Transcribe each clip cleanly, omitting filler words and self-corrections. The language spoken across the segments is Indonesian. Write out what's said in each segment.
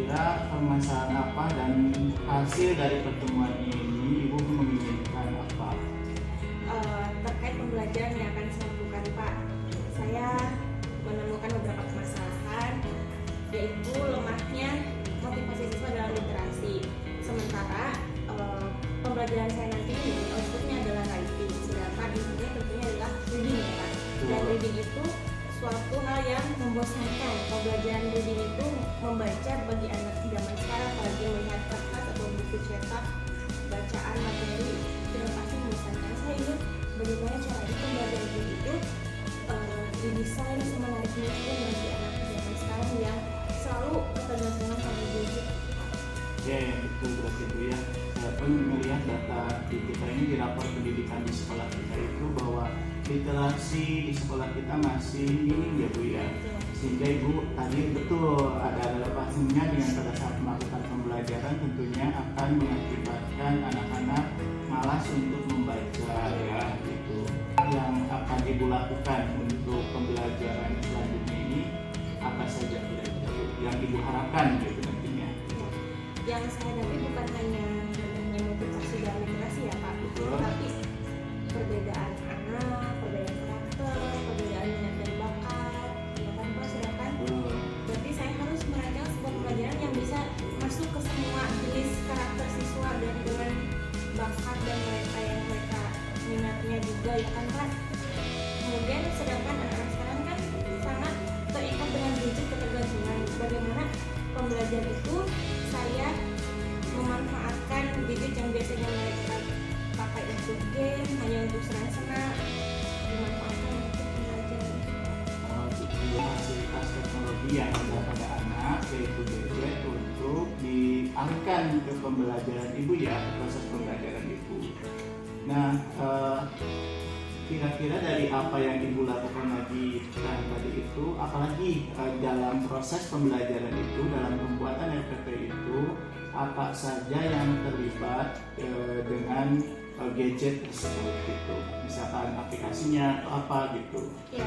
kira-kira permasalahan apa dan hasil dari pertemuan ini Ibu menginginkan apa? Terkait pembelajaran yang akan saya lakukan, Pak, saya menemukan beberapa permasalahan, yaitu lemahnya motivasi siswa dalam literasi. Sementara pembelajaran saya nanti ini outputnya adalah writing, sedangkan inputnya tentunya adalah reading, ya Pak. Dan reading itu suatu hal yang membosankan. Pembelajaran reading itu membaca bagi anak zaman sekarang, apalagi melihat kertas atau buku cetak, bacaan materi sudah pasti membosankan. Saya ingin bagaimana caranya pembelajaran reading itu didesain semenarik mungkin bagi anak zaman sekarang yang selalu ketergantungan sama gadget. Ya, itu berarti Bu ya. Saya pun melihat data di kita ini di rapor pendidikan di sekolah kita itu bahwa literasi di sekolah kita masih minim ya Bu ya. Sehingga Ibu tadi betul ada relevansinya dengan pada saat melakukan pembelajaran tentunya akan mengakibatkan anak-anak malas untuk membaca ya itu. Yang akan Ibu lakukan untuk pembelajaran selanjutnya ini apa saja kira-kira yang Ibu harapkan gitu nantinya? Yang saya dapat bukan hanya motivasi dan literasi ya Pak, tapi perbedaan anak, perbedaan karakter, perbedaan minat dan bakat, ya kan Pak, sedangkan berarti saya harus merancang sebuah pembelajaran yang bisa masuk ke semua jenis karakter siswa dan dengan bakat dan mereka yang mereka minatnya juga ya kan Pak. Kemudian sedangkan anak-anak sekarang kan sangat terikat dengan gadget, ketergantungan. Bagaimana pembelajaran itu saya memanfaatkan gadget yang biasanya mereka pakai untuk game, hanya untuk senang-senang, dimanfaatkan untuk pembelajaran. Fasilitas teknologi yang ada pada anak yaitu gadget untuk dialihkan ke pembelajaran Ibu ya, proses pembelajaran Ibu. Nah, kira-kira dari apa yang Ibu lakukan lagi tadi itu, apalagi dalam proses pembelajaran itu, dalam pembuatan RPP itu, apa saja yang terlibat dengan gadget tersebut gitu, misalkan aplikasinya atau apa gitu? Ya,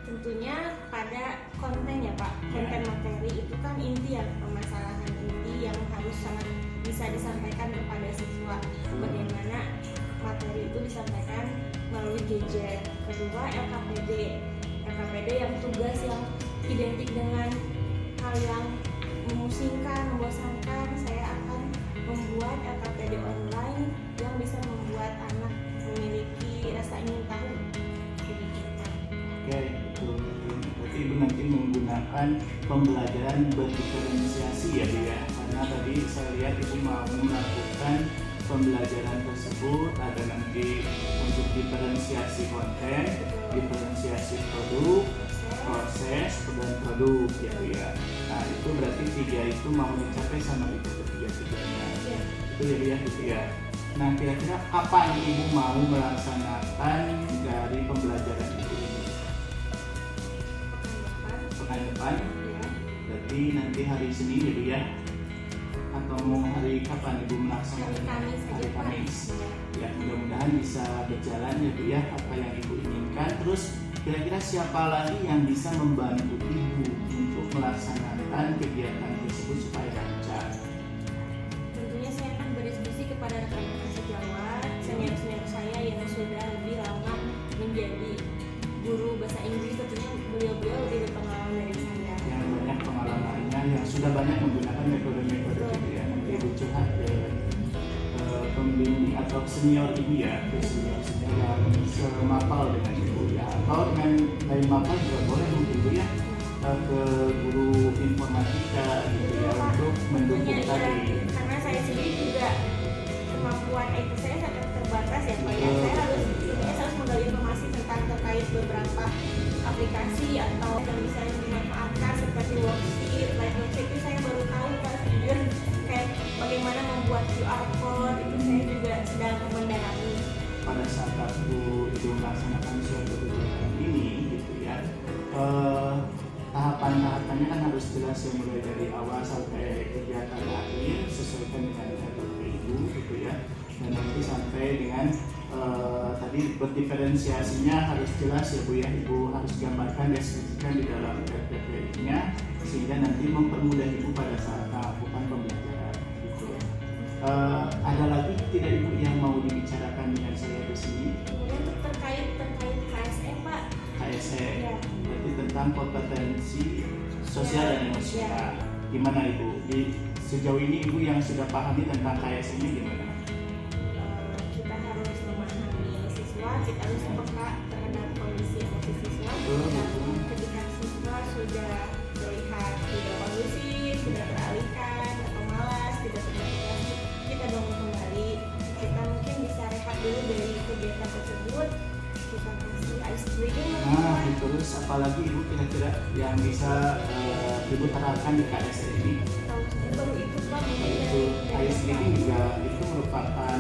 tentunya pada konten ya Pak, konten materi itu kan inti ya, permasalahan inti yang harus sangat bisa disampaikan kepada siswa. Bagaimana materi itu disampaikan melalui gadget. Kedua, LKPD yang tugas yang identik dengan hal yang memusingkan, membosankan. Saya akan membuat LKPD online yang bisa membuat anak memiliki rasa ingin tahu pendidikan. Oke, betul. Berarti Ibu nanti menggunakan pembelajaran berdiferensiasi ya Bu ya, karena tadi saya lihat Ibu mau melakukan pembelajaran tersebut ada nanti untuk diferensiasi konten, diferensiasi produk, proses, dan produk ya Bu ya. Nah itu berarti tiga itu mau dicapai sama Ibu ketiga-tiganya. Itu ya Bu ya gitu ya. Nah kira-kira kapan Ibu mau melaksanakan dari pembelajaran itu ini? Pekan depan? Berarti nanti hari Senin ya Bu ya? Atau mau hari kapan Ibu melaksanakan? Hari Kamis. Ya mudah-mudahan bisa berjalan ya Bu ya apa yang Ibu inginkan. Terus kira-kira siapa lagi yang bisa membantu Ibu untuk melaksanakan kegiatan tersebut supaya lancar? Tentunya saya akan berdiskusi kepada rekan-rekan sejawat, senior-senior saya yang sudah lebih lama menjadi guru bahasa Inggris. Tentunya beliau-beliau lebih berpengalaman dari saya. Yang banyak pengalamannya, yang sudah banyak menggunakan metode-metode gitu ya. Nanti Ibu curhat ke pembimbing atau senior Ibu ya, ke senior-senior yang semapal dengan Ibu ya, atau dengan lain mapal juga boleh mungkin Bu ya, ke guru informatika gitu ya, untuk mendukung tadi. Karena saya sendiri juga kemampuan IT saya sangat terbatas ya Pak. Saya harus menggali informasi tentang terkait beberapa aplikasi atau yang bisa dimanfaatkan seperti worksheet, live worksheet itu saya baru tahu Pak, jujur kayak bagaimana membuat QR code itu saya juga sedang mendalami. Pada saat aku itu melaksanakan suatu kegiatan ini gitu ya, tahapan-tahapannya kan harus jelas ya, mulai dari awal sampai kegiatan akhir sesuaikan dengan RPP Ibu gitu ya, dan nanti sampai dengan tadi berdiferensiasinya harus jelas ya Bu ya, Ibu harus gambarkan, deskripsikan di dalam RPP-nya sehingga nanti mempermudah ibu pada saat melakukan pembelajaran gitu. Ada lagi tidak ibu yang mau dibicarakan dengan saya di sini? Kemudian terkait KSE Pak. KSE, Ya. berarti tentang kompetensi sosial dan emosional. Gimana ibu? Sejauh ini ibu yang sudah pahami tentang KSE-nya gimana? Kita harus memahami siswa, kita harus peka terhadap kondisi emosi siswa. Betul. Ketika siswa sudah terlihat tidak kondusif, sudah teralihkan atau malas, tidak termotivasi, kita bangun kembali. Kita mungkin bisa rehat dulu dari kegiatan tersebut. Kita kasih ice breathing. Terus apalagi ibu kira-kira yang bisa ibu terapkan di KSE ini? Baru itu Pak, Itu ice breathing juga itu merupakan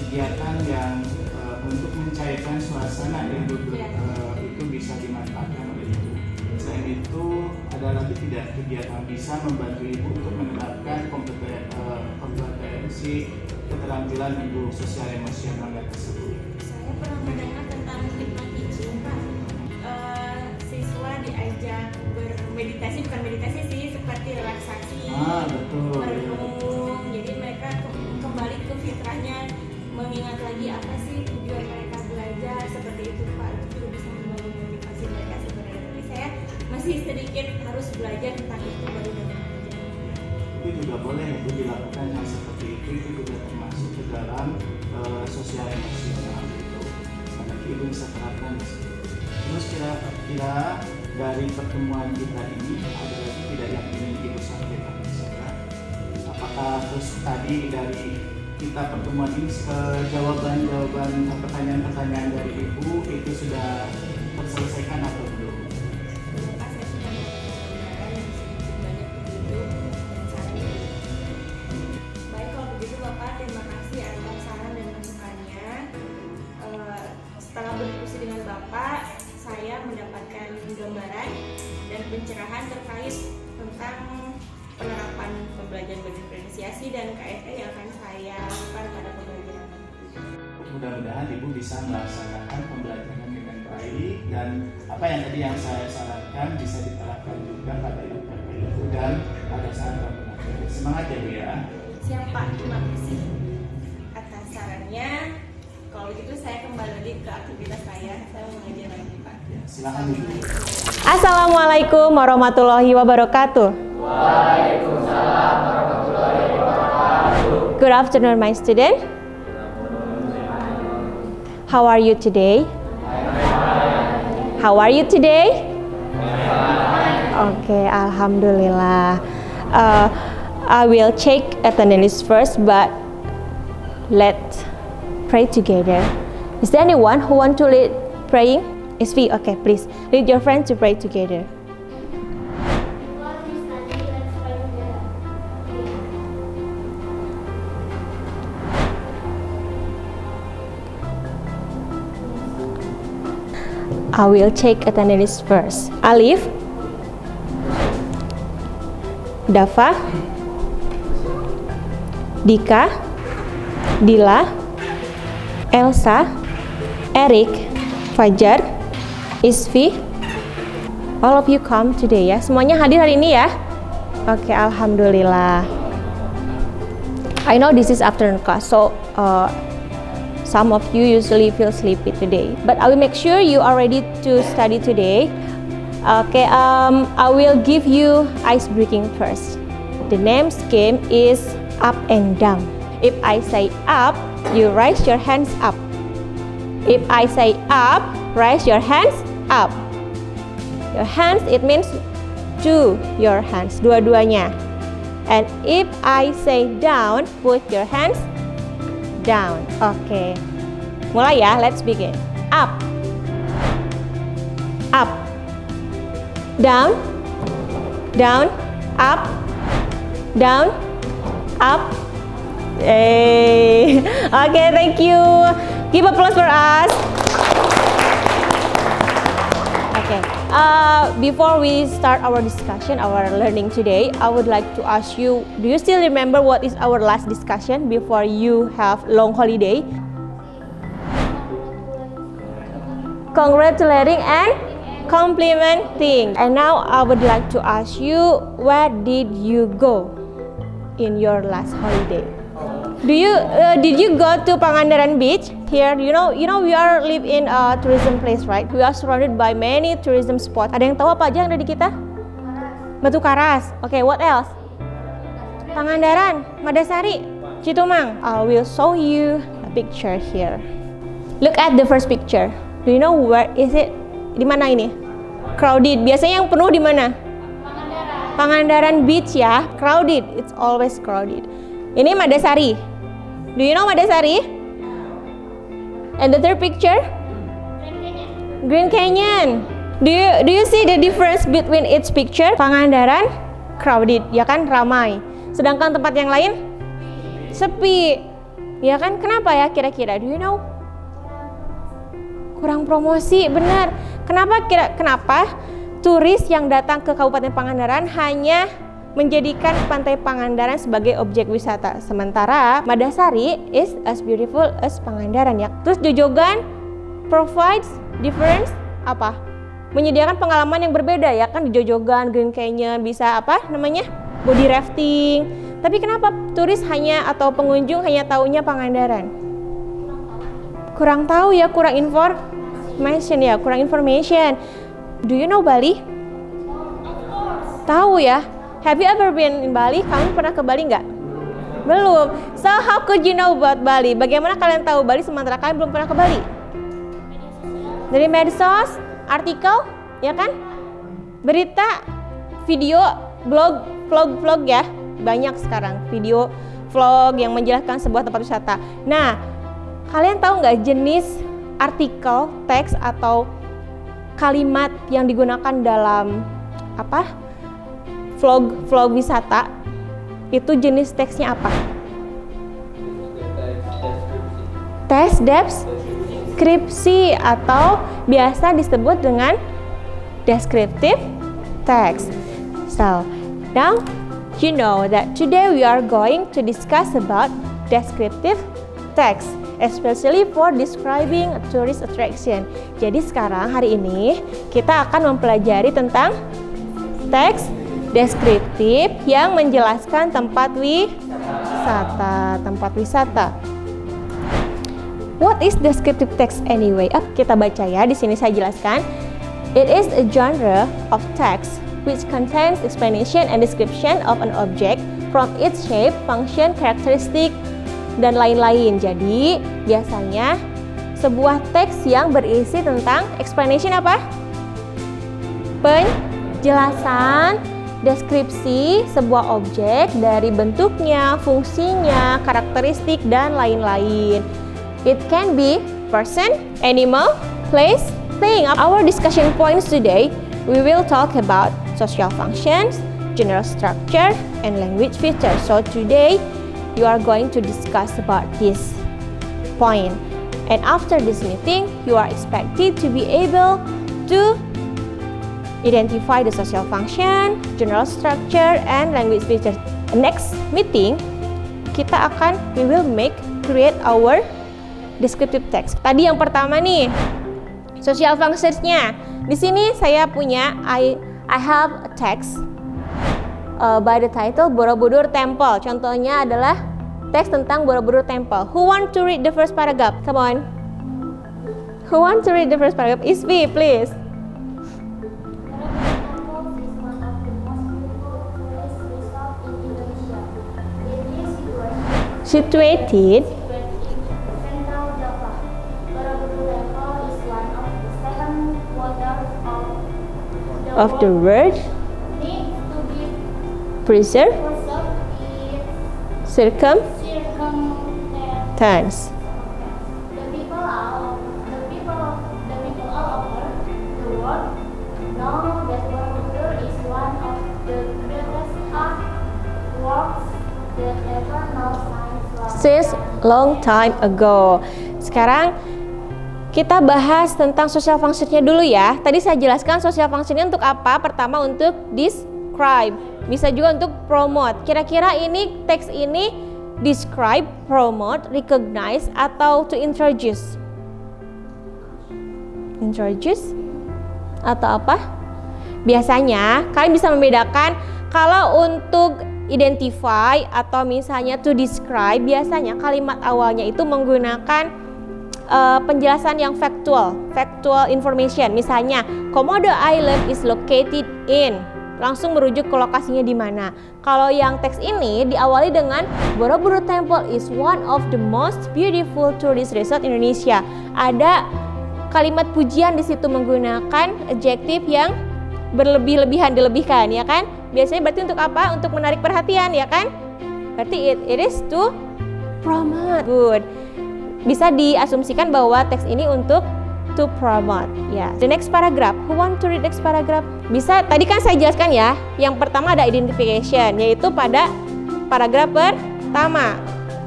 kegiatan yang untuk mencairkan suasana ya, itu bisa dimanfaatkan oleh ibu. Selain itu ada lagi tidak kegiatan bisa membantu ibu untuk menerapkan kompetensi keterampilan ibu sosial emosional tersebut? Saya pernah mendengar tentang hikmah teaching Pak. Siswa diajak bermeditasi, bukan meditasi sih, seperti relaksasi, Betul. merenung. Jadi mereka kembali ke fitrahnya, mengingat lagi apa sih tujuan mereka belajar, seperti itu Pak. Itu juga bisa membangun motivasi mereka sebenarnya. Tapi saya masih sedikit harus belajar tentang itu baru dapat belajar. Itu juga boleh itu dilakukan hal seperti itu juga termasuk ke dalam sosial emosional itu. Karena ibu bisa terapkan di situ. Terus kira-kira dari pertemuan kita ini ada lagi tidak yang ingin ibu sampaikan di sana? Apakah terus tadi dari kita pertemuan ini jawaban-jawaban pertanyaan-pertanyaan dari ibu itu sudah terselesaikan atau belum? Pak, saya sudah mendapatkan yang sedikit banyak petunjuk dan saran. Baik, kalau begitu Bapak, terima kasih atas saran dan masukannya. Setelah berdiskusi dengan Bapak, saya mendapatkan gambaran dan pencerahan terkait tentang penerapan pembelajaran berdiferensiasi dan KSE yang akan saya lakukan pada pembelajaran. Mudah-mudahan ibu bisa melaksanakan pembelajaran dengan baik dan apa yang tadi yang saya sarankan bisa diterapkan juga pada ibu itu dan pada saat pembelajaran. Semangat ya Bu ya. Siap Pak, terima kasih atas sarannya. Kalau gitu saya kembali lagi ke aktivitas saya mengajar lagi Pak. Ya, silakan ibu. Assalamualaikum warahmatullahi wabarakatuh. Waalaikumsalam warahmatullahi wabarakatuh. Good afternoon, my student. How are you today? How are you today? Okay, alhamdulillah. I will check attendance first, but let's pray together. Is there anyone who want to lead praying? SV, okay, please lead your friends to pray together. I will check attendance first. Alif, Dafa, Dika, Dila, Elsa, Eric, Fajar, Isfi. All of you come today ya. Semuanya hadir hari ini ya. Oke, alhamdulillah. I know this is afternoon class, so some of you usually feel sleepy today, but I will make sure you are ready to study today. Okay, I will give you ice breaking first. The name's game is up and down. If I say up, you raise your hands up. If I say up, raise your hands up. Your hands, it means two, your hands, dua-duanya. And if I say down, put your hands down. Oke. Mulai ya, let's begin. Up. Up. Down. Down. Up. Down. Up. Hey. Okay, thank you. Give applause for us. Okay. Before we start our discussion, our learning today, I would like to ask you, do you still remember what is our last discussion before you have long holiday? Congratulating and Complimenting. And now I would like to ask you, where did you go in your last holiday? Did you go to Pangandaran Beach? Here, you know we are live in a tourism place, right? We are surrounded by many tourism spots. Ada yang tahu apa aja yang ada di kita? Batu Karas. Okay, what else? Pangandaran, Madasari, Citumang. I will show you a picture here. Look at the first picture. Do you know where is it? Di mana ini? Crowded. Biasanya yang penuh di mana? Pangandaran Beach ya. Crowded. It's always crowded. Ini Madasari. Do you know Madasari? And the third picture? Green Canyon. Do you see the difference between each picture? Pangandaran crowded, ya kan, ramai. Sedangkan tempat yang lain sepi. Ya kan, kenapa ya kira-kira? Do you know? Kurang promosi, benar. Kenapa turis yang datang ke Kabupaten Pangandaran hanya menjadikan Pantai Pangandaran sebagai objek wisata, sementara Madasari is as beautiful as Pangandaran ya. Terus Jojogan provides difference apa? Menyediakan pengalaman yang berbeda ya kan, di Jojogan, Green Canyon bisa apa namanya? Body rafting. Tapi kenapa turis hanya atau pengunjung hanya taunya Pangandaran? Kurang tahu ya, kurang information ya, kurang information. Do you know Bali? Tahu ya. Have you ever been in Bali? Kamu pernah ke Bali nggak? Belum. So how could you know about Bali? Bagaimana kalian tahu Bali sementara kalian belum pernah ke Bali? Dari medsos, artikel, ya kan? Berita, video, vlog ya. Banyak sekarang video vlog yang menjelaskan sebuah tempat wisata. Nah, kalian tahu nggak jenis artikel, teks atau kalimat yang digunakan dalam apa? Vlog wisata itu jenis teksnya apa? Teks deskripsi atau biasa disebut dengan descriptive text. So, now you know that today we are going to discuss about descriptive text, especially for describing a tourist attraction. Jadi sekarang hari ini kita akan mempelajari tentang teks deskriptif yang menjelaskan tempat wisata. What is descriptive text anyway? Kita baca ya, di sini saya jelaskan. It is a genre of text which contains explanation and description of an object from its shape, function, characteristic, dan lain-lain. Jadi, biasanya sebuah teks yang berisi tentang explanation apa? Penjelasan, deskripsi sebuah objek dari bentuknya, fungsinya, karakteristik, dan lain-lain. It can be person, animal, place, thing. Our discussion points today, we will talk about social functions, general structure, and language features. So today, you are going to discuss about this point. And after this meeting, you are expected to be able to identify the social function, general structure, and language features. Next meeting, we will create our descriptive text. Tadi yang pertama nih, social functions-nya. Di sini saya punya I have a text by the title Borobudur Temple. Contohnya adalah teks tentang Borobudur Temple. Who want to read the first paragraph? Come on. Who want to read the first paragraph? Isvi, please. Situated Central Java. Borobudur Temple is one of the 7 wonders of the world, needs to be preserved, preserved in circumstance. The people all over the world know that Borobudur is one of the greatest artworks that ever known science. Since long time ago. Sekarang kita bahas tentang social function-nya dulu ya. Tadi saya jelaskan social function-nya untuk apa? Pertama untuk describe, bisa juga untuk promote. Kira-kira ini teks ini describe, promote, recognize, atau to introduce? Introduce? atau apa? Biasanya kalian bisa membedakan kalau untuk identify atau misalnya to describe, biasanya kalimat awalnya itu menggunakan penjelasan yang factual information. Misalnya, Komodo Island is located in, langsung merujuk ke lokasinya di mana. Kalau yang teks ini diawali dengan Borobudur Temple is one of the most beautiful tourist resort Indonesia. Ada kalimat pujian di situ menggunakan adjektif yang dilebihkan, ya kan? Biasanya berarti untuk apa? Untuk menarik perhatian, ya kan? Berarti it is to promote. Good. Bisa diasumsikan bahwa teks ini untuk to promote. Ya. The next paragraph. Who want to read next paragraph? Bisa. Tadi kan saya jelaskan ya. Yang pertama ada identification, yaitu pada paragraf pertama.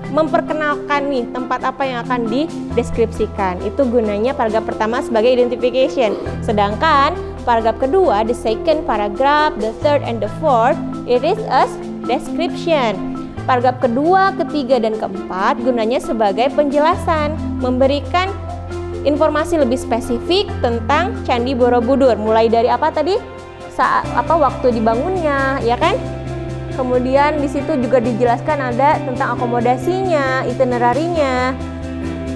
Memperkenalkan nih tempat apa yang akan dideskripsikan. Itu gunanya paragraf pertama sebagai identification. Sedangkan paragraf kedua, the second paragraph, the third and the fourth, it is a description. Paragraf kedua, ketiga dan keempat gunanya sebagai penjelasan, memberikan informasi lebih spesifik tentang Candi Borobudur. Mulai dari apa tadi? Waktu dibangunnya, ya kan? Kemudian di situ juga dijelaskan ada tentang akomodasinya, itinerarinya,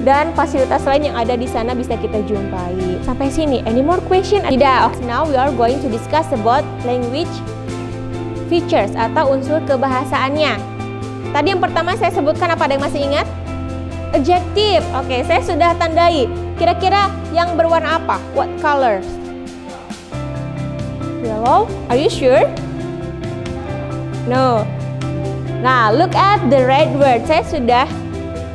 dan fasilitas lain yang ada di sana bisa kita jumpai. Sampai sini, any more question? Tidak. Now we are going to discuss about language features atau unsur kebahasaannya. Tadi yang pertama saya sebutkan apa, ada yang masih ingat? Adjective. Oke, saya sudah tandai. Kira-kira yang berwarna apa? What colors? Yellow. Are you sure? No. Nah, look at the red word. Saya sudah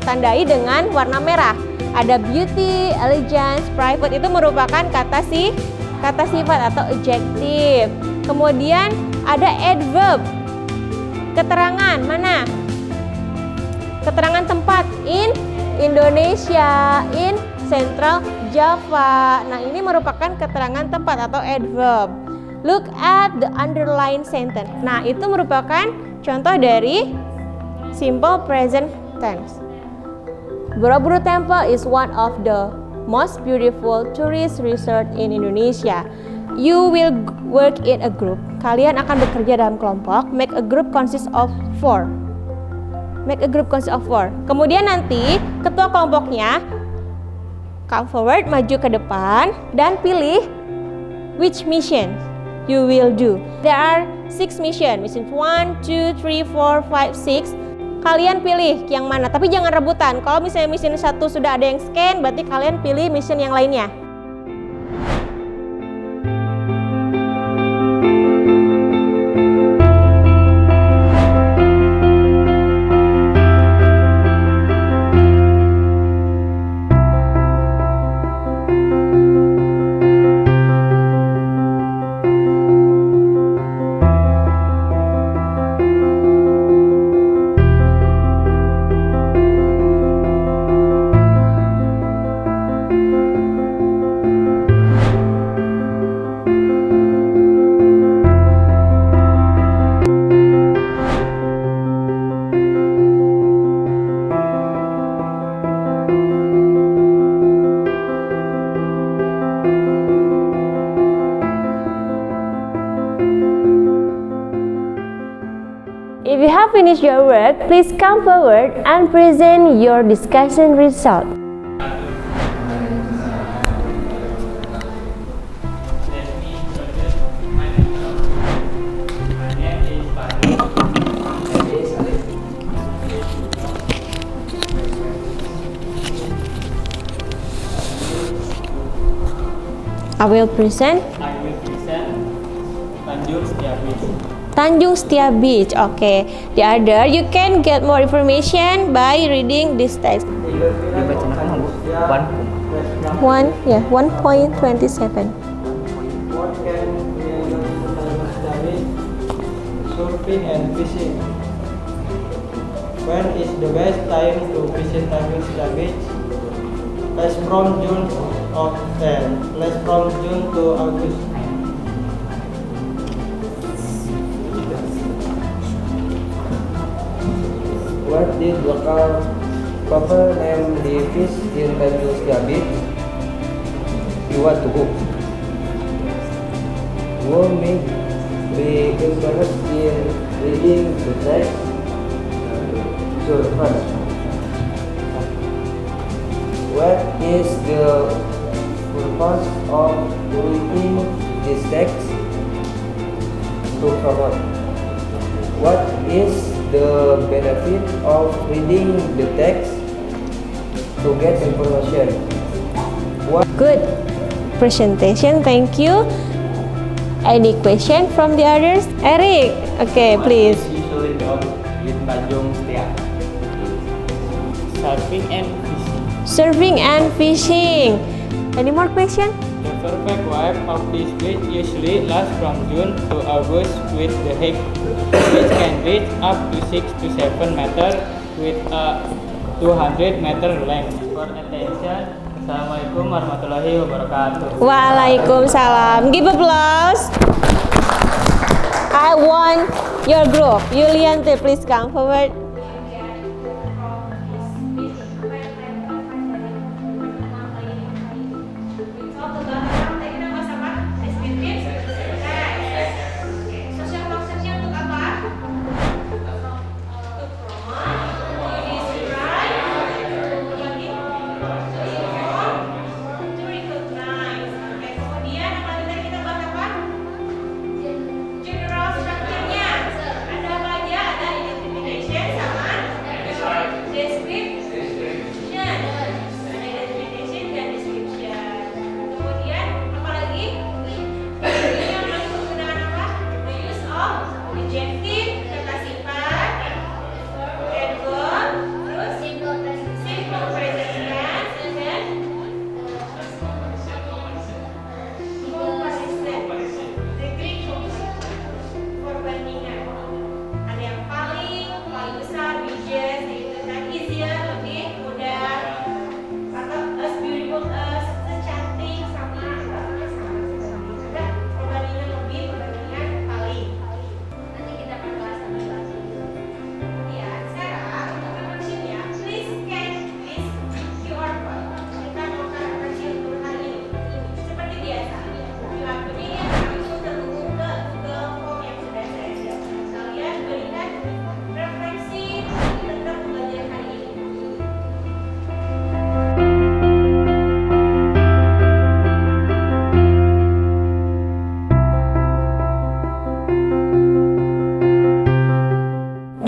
tandai dengan warna merah. Ada beauty, elegance, private, itu merupakan kata sifat atau adjective. Kemudian ada adverb. Keterangan mana? Keterangan tempat in Indonesia, in Central Java. Nah, ini merupakan keterangan tempat atau adverb. Look at the underlined sentence. Nah, itu merupakan contoh dari simple present tense. Borobudur Temple is one of the most beautiful tourist resort in Indonesia. You will work in a group. Kalian akan bekerja dalam kelompok. Make a group consists of 4. Make a group consists of 4. Kemudian nanti ketua kelompoknya come forward, maju ke depan dan pilih which mission you will do. There are 6 mission. Mission 1, 2, 3, 4, 5, 6. Kalian pilih yang mana, tapi jangan rebutan. Kalau misalnya mission 1 sudah ada yang scan, berarti kalian pilih mission yang lainnya. If you have finished your work, please come forward and present your discussion result. I will present Tanjung Setia Beach. Tanjung Setia Beach. Okay. The other, you can get more information by reading this text. One. 1.27. What can we do surfing and fishing? When is the best time to visit Tanjung Setia Beach? Let's from June to August. What did local couple named the fish in Tanjung Setia Beach? You want to go? who may be interested in reading the text. So first, what is the purpose of reading this text? To promote. What is the benefit of reading the text? To get information. Good presentation, thank you. Any question from the others? Eric, okay, please. What is usually done with Tanjung Setia? Surfing and fishing. Surfing and fishing. Any more question? The perfect wife of this beach usually lasts from June to August with the height, which can reach up to 6 to 7 meters with a 200 meter length. For attention, Assalamualaikum warahmatullahi wabarakatuh. Waalaikumsalam. Give applause. I want your group. Yuliante, please come forward.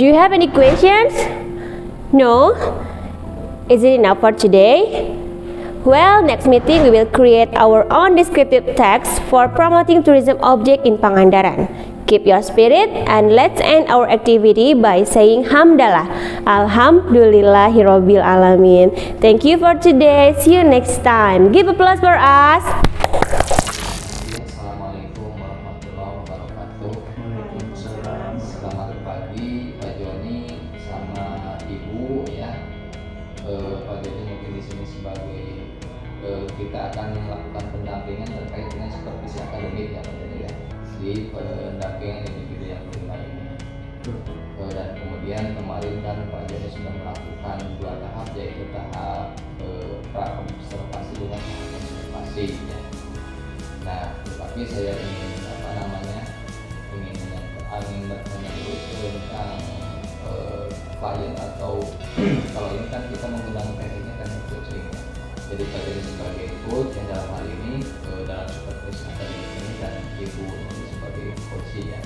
Do you have any questions? No? Is it enough for today? Well, next meeting we will create our own descriptive text for promoting tourism object in Pangandaran. Keep your spirit and let's end our activity by saying Hamdalah. Alhamdulillahirabbil alamin. Thank you for today. See you next time. Give applause for us. Assalamualaikum warahmatullahi wabarakatuh. Selamat pagi Pak Joni sama Ibu ya. Pak Joni mungkin di sini sebagai kita akan melakukan pendampingan terkait dengan supervisi akademik ya Pak Joni ya. Di pendampingan individu yang kelima ini. Dan kemudian kemarin kan Pak Joni sudah melakukan 2 tahap, yaitu tahap pra-observasi dengan tahap observasi ya. Nah, tetapi saya ingin bertanya dulu tentang klien atau kalau ini kan kita menggunakan tekniknya kan coaching. Jadi Pak Joni sebagai coach yang dalam hal ini dalam supervisi akademik ini dan Ibu ini sebagai coach ya.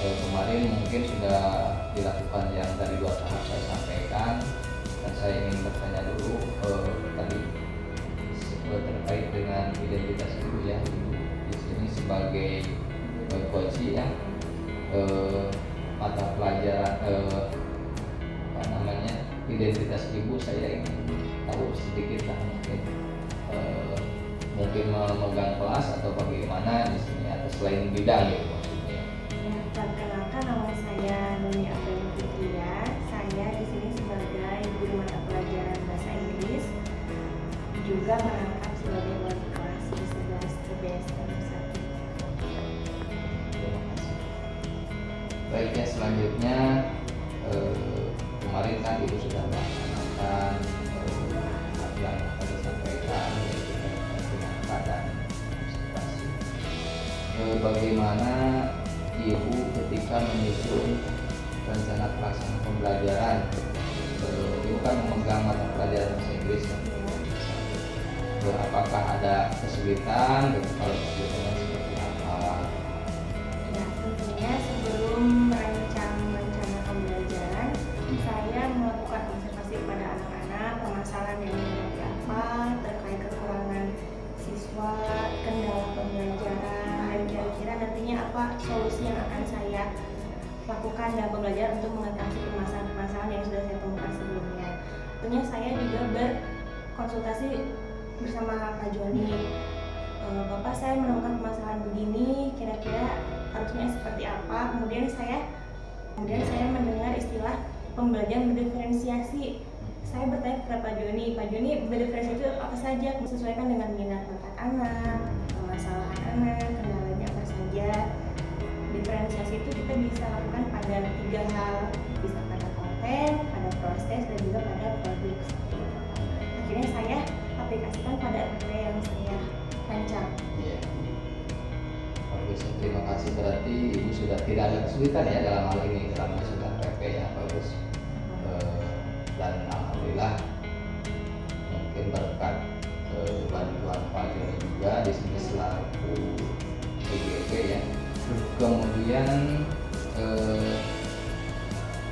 Kemarin mungkin sudah dilakukan yang dari 2 tahap saya sampaikan dan saya ingin bertanya dulu tadi terkait dengan identitas Ibu ya. Ibu di sini sebagai coach ya. Mata pelajaran identitas Ibu saya ingin tahu sedikit lah mungkin memegang kelas atau bagaimana di sini atau selain bidang gitu maksudnya. Ya, perkenalkan nama saya Nuni Apriani Fitria. Saya di sini sebagai guru mata pelajaran bahasa Inggris, juga merangkap sebagai wali kelas di 11 TBSM 1. Baik ya, selanjutnya kemarin kan Ibu sudah melaksanakan yang tadi sampaikan yaitu dengan keadaan observasi. bagaimana Ibu ketika menyusun rencana pelaksanaan pembelajaran. Ibu kan memegang mata pelajaran bahasa Inggris ya. Apakah ada kesulitan? Kalau kesulitannya seperti apa? Ya, tentunya sebelum merancang rencana pembelajaran, saya melakukan observasi kepada anak-anak, permasalahan yang dihadapi apa, terkait kekurangan siswa, kendala pembelajaran, dan kira-kira nantinya apa solusi yang akan saya lakukan dalam pembelajaran untuk mengatasi permasalahan-permasalahan yang sudah saya temukan sebelumnya. Tentunya saya juga berkonsultasi bersama Pak Joni. Bapak, saya menemukan permasalahan begini, kira-kira harusnya seperti apa. Kemudian saya mendengar istilah pembelajaran berdiferensiasi. Saya bertanya kepada Pak Joni berdiferensiasi itu apa saja, sesuaikan dengan minat bakat anak, permasalahan anak, kendalanya apa saja. Diferensiasi itu kita bisa lakukan pada 3 hal, bisa pada konten, pada proses, dan juga pada produk. Akhirnya saya aplikasikan pada RPP yang saya rancang. Iya. Bagus, terima kasih. Berarti Ibu sudah tidak ada kesulitan ya dalam hal ini, dalam menyusun RPP ya. Bagus. Dan alhamdulillah mungkin berkat bantuan Pak Joni juga di sini selaku PGP ya. Kemudian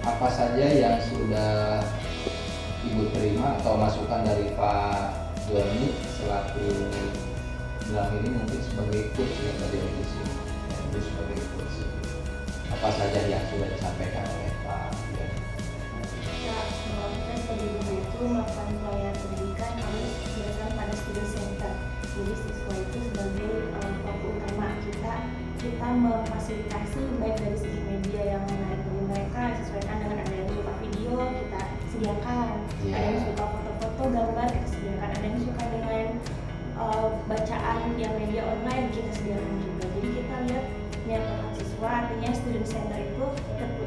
apa saja yang sudah Ibu terima atau masukan dari Pak Joni selaku dalam ini mungkin sebagai coach ya tadi di sini, itu sebagai coach. Apa saja yang sudah disampaikan oleh Pak Joni? Ya, kita sebagai guru itu melakukan pelayanan pendidikan harus berdasarkan pada student center. Jadi siswa itu sebagai pelaku utama kita memfasilitasi baik dari segi media yang menarik bagi mereka, disesuaikan dengan ada yang suka video kita sediakan, ada yang suka foto-foto, gambar kita sediakan, ada yang suka dengan bacaan yang media online kita sediakan juga. Jadi kita lihat minat bakat siswa, artinya student center itu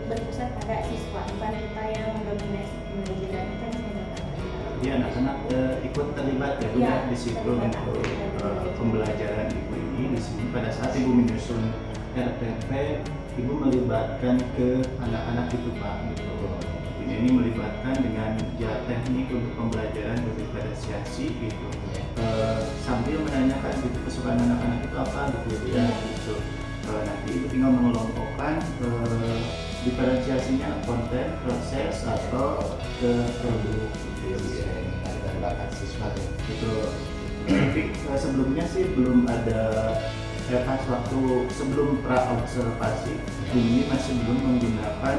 berpusat pada siswa, bukan kita yang mendominasi pembelajaran. Kita yang sediakan. Jadi anak-anak ikut terlibat ya Bu, di situ untuk pembelajaran Ibu ini. Di sini pada saat Ibu menyusun RPP, Ibu melibatkan ke anak-anak itu Pak gitu. Ini melibatkan dengan teknik untuk pembelajaran berdiferensiasi gitu. Sambil menanyakan gitu kesukaan anak-anak itu apa gitu ya gitu. Nanti Ibu tinggal mengelompokkan diferensiasinya konten, proses atau ke produk gitu ya. Bakat siswa Itu. Tapi sebelumnya sih belum ada pas waktu sebelum pra-observasi ini masih belum menggunakan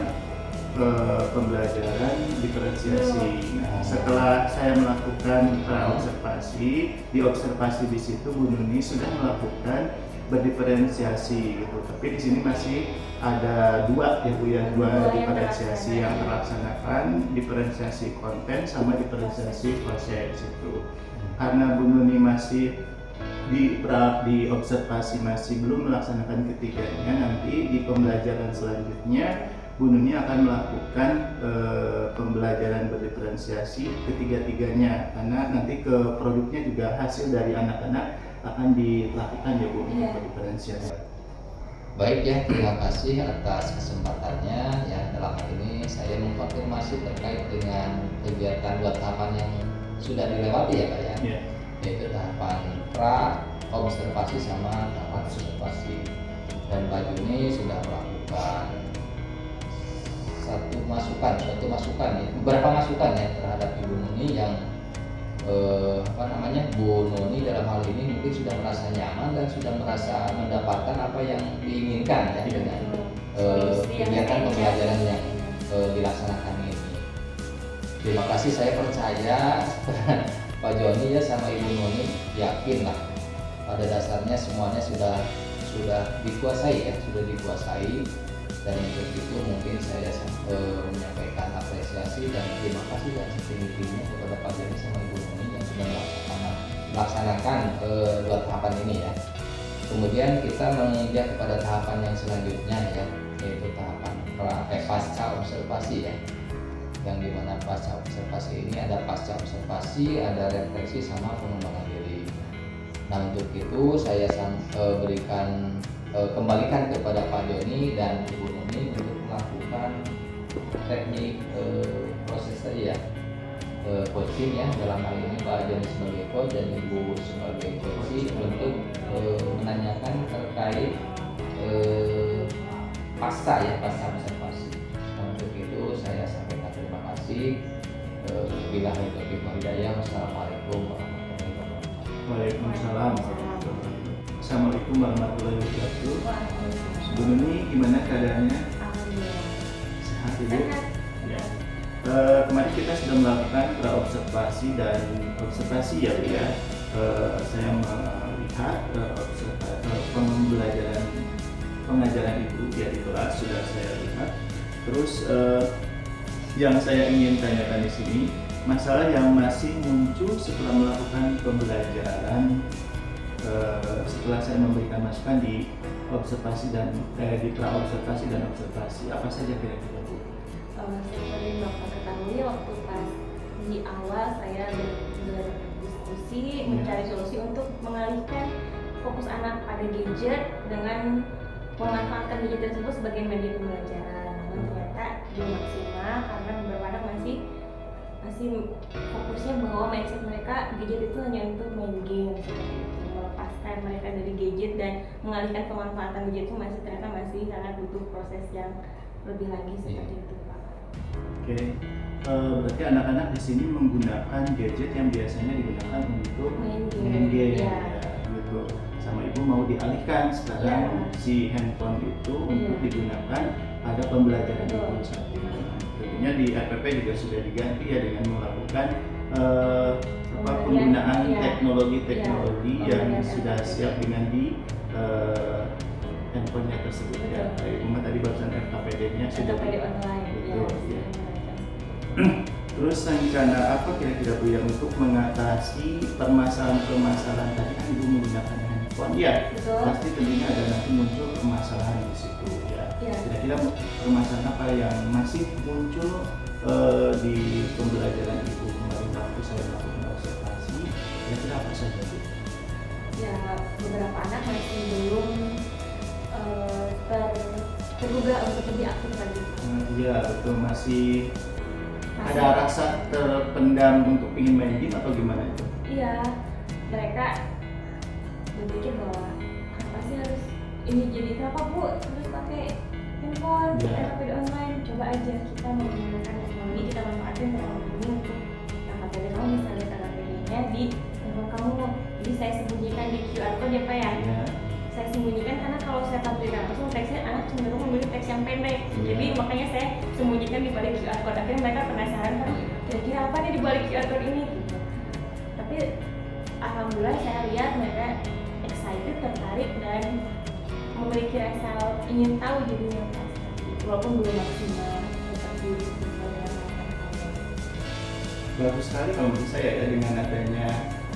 pembelajaran diferensiasi. Nah, setelah saya melakukan pra-observasi, di observasi di situ Bu Nuni sudah melakukan berdiferensiasi gitu. Tapi di sini masih ada dua ya Bu ya, dua diferensiasi yang terlaksanakan, diferensiasi konten sama diferensiasi proses itu. Karena Bu Nuni masih di observasi masih belum melaksanakan ketiganya, nanti di pembelajaran selanjutnya Bu Nuni akan melakukan pembelajaran berdiferensiasi ketiga-tiganya, karena nanti ke produknya juga hasil dari anak-anak akan dilakukan ya Bu untuk berdiferensiasi. Baik ya, terima kasih atas kesempatannya ya. Dalam hal ini saya mengkonfirmasi terkait dengan kegiatan 2 tahapan yang sudah dilewati ya Pak ya. Yaitu tahapan pra observasi sama tahapan observasi, dan Pak Joni sudah melakukan suatu masukan ya, beberapa masukan ya terhadap Ibu Nuni yang Bu Nuni dalam hal ini mungkin sudah merasa nyaman dan sudah merasa mendapatkan apa yang diinginkan ya dengan kegiatan pembelajaran yang dilaksanakan ini. Terima kasih, saya percaya Pak Joni ya sama Ibu Nuni yakin lah pada dasarnya semuanya sudah dikuasai ya, dan untuk itu mungkin saya menyampaikan apresiasi dan terima kasih yang setinggi-tingginya kepada Pak Joni sama Ibu Nuni yang sudah melaksanakan 2 tahapan ini ya. Kemudian kita menginjak kepada tahapan yang selanjutnya ya, yaitu tahapan pasca observasi ya, yang dimana pasca observasi ini ada pasca observasi, ada refleksi sama pengembangan diri. Nah untuk itu saya berikan kembalikan kepada Pak Joni dan Ibu Nuni untuk melakukan teknik proses tadi ya, coaching ya, dalam hal ini Pak Joni sebagai coach dan Ibu sebagai coaching untuk menanyakan terkait pasca observasi. Untuk itu saya sampaikan terima kasih. Billahi taufiq wal hidayah. Wassalamualaikum warahmatullahi wabarakatuh. Waalaikumsalam. Assalamualaikum warahmatullahi wabarakatuh. Bu Nuni, gimana keadaannya? Sehat Ibu? Ya. Kemarin kita sudah melakukan praobservasi dan observasi ya Bu ya. Saya melihat pengajaran Ibu ya di kelas sudah saya lihat. Terus yang saya ingin tanyakan di sini, masalah yang masih muncul setelah melakukan pembelajaran, setelah saya memberikan masukan di observasi dan di praobservasi dan observasi, apa saja kira-kira Bu? Seperti Bapak ketahui, waktu pas di awal saya berdiskusi mencari solusi untuk mengalihkan fokus anak pada gadget dengan memanfaatkan gadget tersebut sebagai media pembelajaran. Namun ternyata belum maksimal karena beberapa anak masih fokusnya bahwa mindset mereka gadget itu hanya untuk main game. Melepaskan mereka dari gadget dan mengalihkan pemanfaatan gadget itu ternyata masih sangat butuh proses yang lebih lagi seperti itu Pak. Oke, berarti anak-anak di sini menggunakan gadget yang biasanya digunakan untuk main game ya, gitu. Sama Ibu mau dialihkan sekarang si handphone itu untuk digunakan pada pembelajaran Ibu saat ini. Tentunya di RPP juga sudah diganti ya dengan melakukan penggunaan teknologi yang sudah siap dengan di handphonenya tersebut ya. Ibu tadi barusan RKPD-nya sudah online. Betul, ya. Terus rencana apa kira-kira Bu yang untuk mengatasi permasalahan tadi kan Ibu menggunakan handphone ya? Betul. Pasti tentunya ada nanti muncul permasalahan di situ ya. Kira-kira permasalahan apa yang masih muncul di pembelajaran Ibu kemarin waktu saya melakukan observasi, kira-kira apa saja Bu? Ya, beberapa anak masih belum tergugah untuk lebih aktif lagi. Iya betul, masih ada rasa terpendam untuk ingin main game atau gimana itu? Iya, mereka berpikir bahwa apa sih harus ini jadi kenapa Bu terus pakai handphone, RKPD online, coba aja kita menggunakan teknologi, kita manfaatin teknologi ini untuk RKPD kamu bisa lihat RKPD-nya di handphone kamu. Jadi saya sembunyikan di QR code ya Pak ya. Saya sembunyikan karena kalau saya tampilkan langsung teksnya anak cenderung memilih teks yang pendek. Jadi makanya saya sembunyikan di balik QR code. Akhirnya mereka penasaran kan kira-kira apa nih di balik QR code ini gitu. Tapi alhamdulillah saya lihat mereka excited, tertarik dan memiliki rasa ingin tahu jadinya pasti. Walaupun belum maksimal tetapi sesuai dengan harapan. Bagus sekali kalau menurut saya ya dengan adanya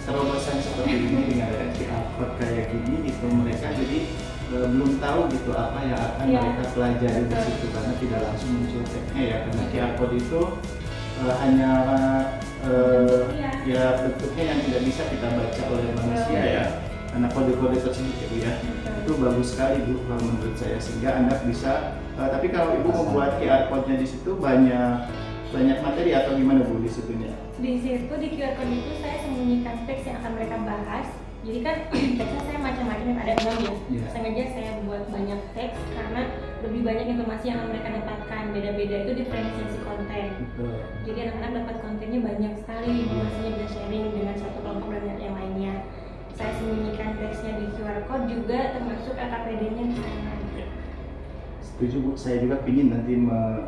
terobosan seperti ini dengan ada QR code kayak gini gitu, mereka jadi belum tahu gitu apa yang akan mereka pelajari di situ karena tidak langsung muncul teksnya ya, karena QR code itu hanya ya bentuknya yang tidak bisa kita baca oleh manusia ya, karena kode-kode tersebut ya Bu ya. Itu bagus sekali Bu kalau menurut saya, sehingga anak bisa tapi kalau Ibu membuat QR code-nya di situ banyak materi atau gimana Bu di situnya? Di situ di QR code itu saya sembunyikan teks yang akan mereka bahas. Jadi kan teksnya saya macam-macam, ada 6 ya. Sengaja saya buat banyak teks karena lebih banyak informasi yang akan mereka dapatkan. Beda-beda itu diferensiasi konten. Jadi anak-anak dapat kontennya banyak sekali, informasinya bisa sharing dengan satu kelompok dan yang lainnya. Saya sembunyikan teksnya di QR code juga termasuk RKPD-nya di sana. Setuju Bu, saya juga ingin nanti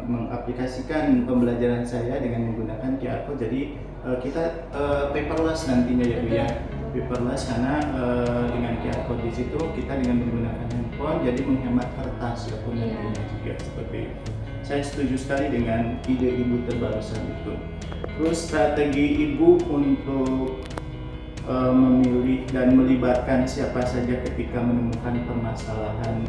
mengaplikasikan pembelajaran saya dengan menggunakan QR code. Jadi kita paperless nantinya ya Bu ya, paperless karena dengan QR code di situ kita dengan menggunakan handphone jadi menghemat kertas ya Bu nantinya juga seperti itu. Saya setuju sekali dengan ide Ibu terbarusan itu. Terus strategi Ibu untuk memilih dan melibatkan siapa saja ketika menemukan permasalahan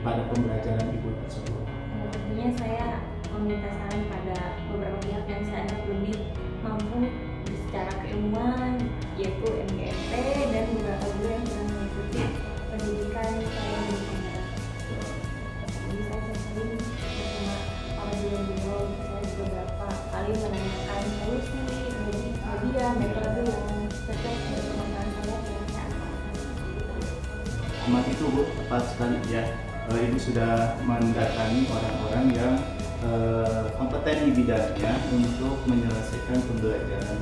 pada pembelajaran Ibu tersebut. Tentunya saya meminta saran pada beberapa pihak yang saya anggap lebih mampu secara keilmuan, yaitu MGMP dan beberapa guru yang sudah mengikuti pendidikan saya di sering bersama para beliau saya beberapa kali menanyakan solusi media metode yang cocok untuk permasalahan saya kira-kira apa. Amat itu Bu, tepat sekali ya. Ibu sudah mendatangi orang-orang yang kompeten di bidangnya untuk menyelesaikan pembelajaran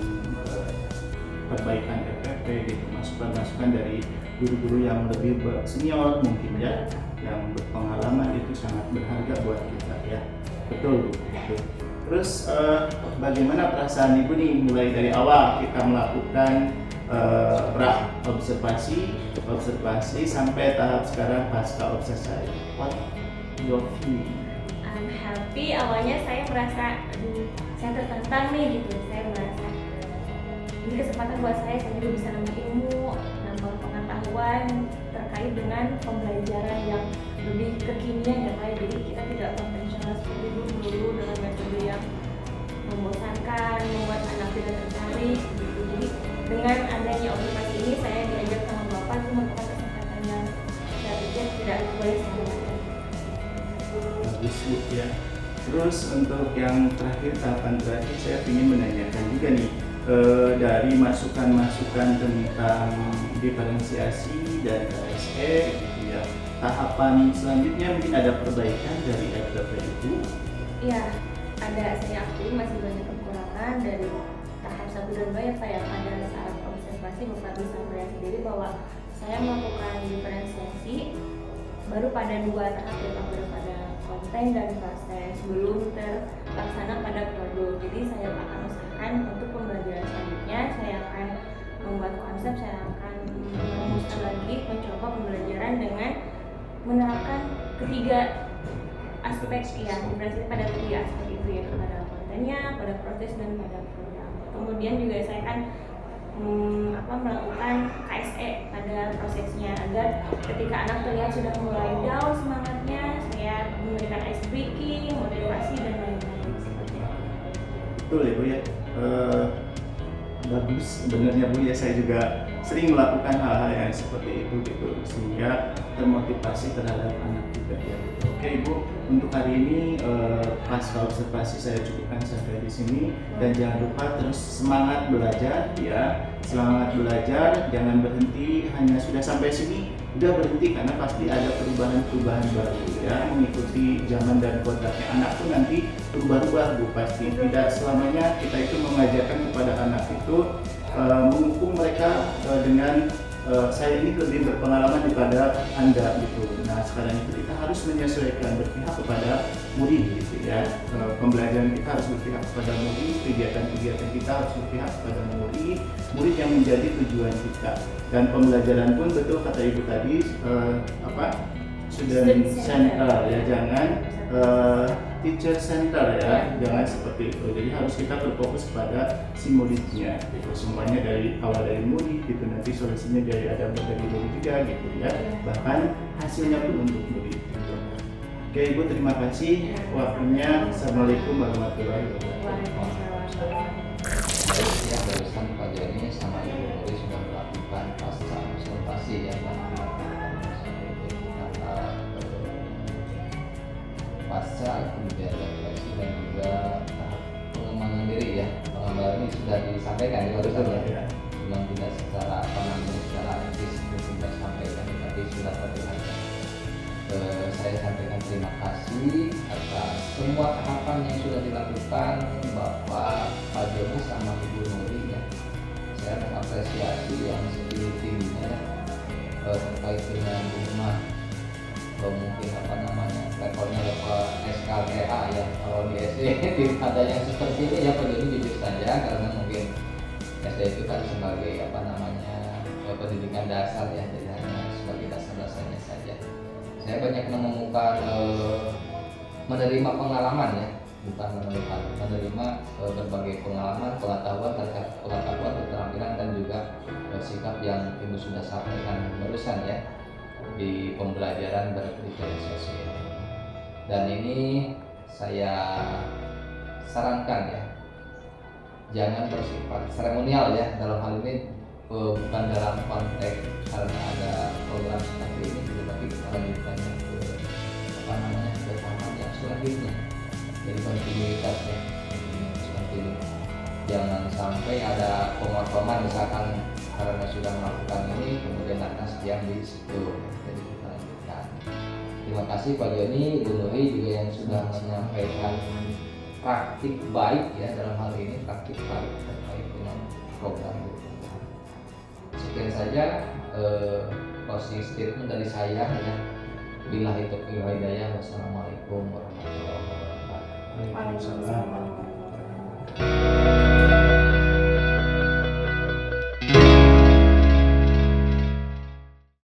perbaikan FFP, gitu, masukan-masukan dari guru-guru yang lebih senior mungkin ya, yang berpengalaman. itu sangat berharga buat kita ya. Betul Bu. Betul. Terus bagaimana perasaan Ibu nih mulai dari awal kita melakukan observasi sampai tahap sekarang pasca observasi? What your feeling? I'm happy. Awalnya saya merasa saya tertantang nih gitu. Saya merasa ini kesempatan buat saya juga bisa nambah ilmu, nambah pengetahuan terkait dengan pembelajaran yang lebih kekinian ya Pak. Jadi kita tidak konvensional seperti dulu dengan metode yang membosankan, membuat anak tidak tertarik gitu. Jadi dengan adanya observasi ini saya diajak sama Bapak itu merupakan kesempatan yang saya pikir tidak boleh saya lewatkan. Bagus Bu ya. Terus untuk yang terakhir, tahapan terakhir, saya ingin menanyakan juga nih dari masukan-masukan tentang diferensiasi dan KSE gitu ya. Tahapan selanjutnya mungkin ada perbaikan dari FFP itu? Iya, ada. Saya akui masih banyak kekurangan dari tahap 1 dan 2 ya Pak. Yang pada saat observasi Bapak bisa melihat sendiri bahwa saya melakukan diferensiasi baru pada 2 tahap ya Pak, baru pada konten dan proses, belum terlaksana pada produk. Jadi saya akan usahakan untuk pembelajaran selanjutnya saya akan membuat konsep, saya akan merumuskan lagi, mencoba pembelajaran dengan menerapkan ketiga aspek ya, berarti pada 3 aspek itu, yaitu pada kontennya, pada proses dan pada program. Kemudian juga saya akan melakukan KSE pada prosesnya agar ketika anak terlihat sudah mulai down semangatnya, saya memberikan ice breaking, motivasi dan lain-lain seperti itu. Betul ya Bu ya. Bagus sebenarnya Bu ya, saya juga sering melakukan hal-hal yang seperti itu gitu, sehingga termotivasi terhadap anak juga ya. Oke Ibu, untuk hari ini pasca observasi saya cukupkan sampai di sini, dan jangan lupa terus semangat belajar ya. Semangat belajar, jangan berhenti hanya sudah sampai sini udah berhenti, karena pasti ada perubahan-perubahan baru ya, mengikuti zaman dan kodratnya anak tuh nanti berubah-ubah Bu, pasti tidak selamanya kita itu mengajarkan kepada anak itu menghukum mereka dengan saya ini lebih berpengalaman daripada Anda gitu. Nah sekarang itu kita harus menyesuaikan, berpihak kepada murid gitu ya. Pembelajaran kita harus berpihak kepada murid, kegiatan-kegiatan kita harus berpihak kepada murid yang menjadi tujuan kita. Dan pembelajaran pun betul kata Ibu tadi student center ya, jangan teacher center ya, jangan seperti itu. Jadi harus kita berfokus pada si muridnya gitu. Semuanya dari awal dari murid gitu, nanti solusinya dari murid juga gitu ya. Bahkan hasilnya pun untuk murid gitu. Oke Ibu, terima kasih waktunya. Assalamualaikum warahmatullahi wabarakatuh. Baik ya, barusan Pak Joni sama Ibu Nuri sudah melakukan pasca observasi ya Pak. Pasca kemudian refleksi dan juga pengembangan diri ya. Pengembangan ini sudah disampaikan di barusan ya. Memang tidak secara secara aktif tidak sampaikan, tapi sudah terlihat. Saya sampaikan terima kasih atas semua tahapan yang sudah dilakukan Bapak Pak Joni sama Ibu Nuri ya. Saya mengapresiasi yang setinggi-tingginya terkait dengan rumah, mungkin levelnya level SKTA ya. Kalau di SD ada yang seperti ini ya Pak Joni, jujur saja, karena mungkin SD itu kan sebagai pendidikan dasar ya, jadi hanya sebagai dasar-dasarnya saja. Saya banyak menemukan menerima pengalaman ya, bukan menerima berbagai pengalaman, pengetahuan, keterampilan dan juga sikap yang Ibu sudah sampaikan barusan ya di pembelajaran berdiferensiasi. Dan ini saya sarankan ya, jangan bersifat seremonial ya dalam hal ini, bukan dalam konteks karena ada program seperti ini, tetapi kita lanjutkannya ke kesamaan yang selanjutnya. Jadi kontinuitasnya continue. Jangan sampai ada pemotongan misalkan karena sudah melakukan ini kemudian akan sekian di situ. Jadi kita lanjutkan. Terima kasih Pak Joni, Bu Nuri juga yang sudah menyampaikan praktik baik ya dalam hal ini praktik baik terkait dengan program itu. Sekian saja closing statement dari saya ya. Billahi taufiq wal hidayah. Wassalamualaikum warahmatullahi wabarakatuh. Waalaikumsalam.